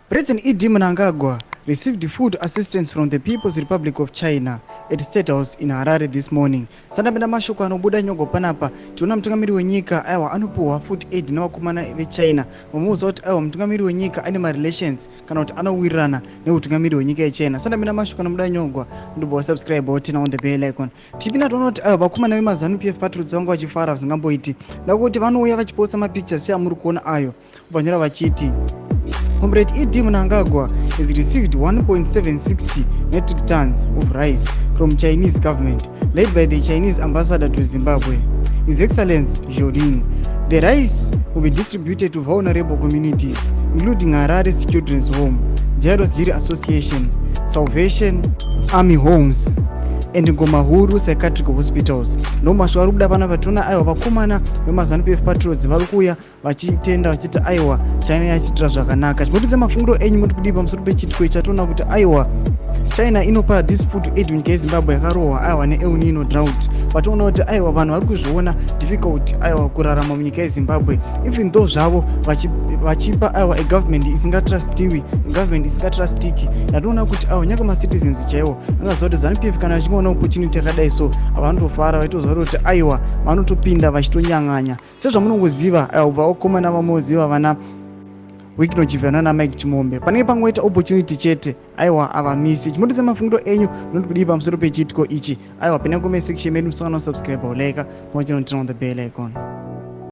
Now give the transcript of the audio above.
President Mnangagwa received food assistance from the People's Republic of China at State House in Harare this morning. Sandapenda mashoko anobuda nyongo panapa tiona mutungamiri wenyika aiwa anopuwa food aid nevakomana veChina. Vamuudza kuti aiwa mutungamiri wenyika ane marelations kana kuti anowirirana neutungamiri wenyika yeChina. Sandapenda mashoko anobuda nyongwa ndobva wasubscribe wotina on the bell icon. Tipinda toona kuti aiwa vakomana vemaZANU-PF patriots vanga vachifara zvisingamboiti ndakuti vanouya vachiposta mapictures seamuri kuona ayo vanyora vachiti Comrade Mnangagwa has received 1.760 metric tons of rice from Chinese government, led by the Chinese ambassador to Zimbabwe, His Excellency Joling. The rice will be distributed to vulnerable communities, including Harare's Children's Home, Jairos Jiri Association, Salvation Army Homes, and Ngomahuru Psychiatric Hospitals. No mashwari kuda pana vatona aiwa vakomana vemaZANU-PF patriots vari kuuya vachitenda vachiti aiwa China yachitira zvakanaka. Chimotidza mafunguro enyu muri kudii pamusoro pechitiko chatona kuti aiwa China inopa this food aid munyika yeZimbabwe yakarohwa aiwa neEl Nino drought. Vatoona kuti aiwa vanhu vari kuzviona difficult aiwa kurarama munyika yeZimbabwe even though zvavo vachipa aiwa government isingatrustiwi, government isingatrustiki. Yatoona kuti aiwa nyaka macitizens chaiwo angaziva kuti ZANU-PF kana vachingoona opportunity yakadai so vanotofara vaitoziva kuti aiwa vanotopinda vachitonyang'anya. Sezvamunongoziva aiwa ubva vakomana vamoziva vana Wikinochivana naMike Chimombe panenge pangoita opportunity chete aiwa avamisi. Chimotidza mafungiro enyu noti kudii pamusoro pechitiko ichi aiwa pinda comment section medu musangana subscribe like on the bell icon.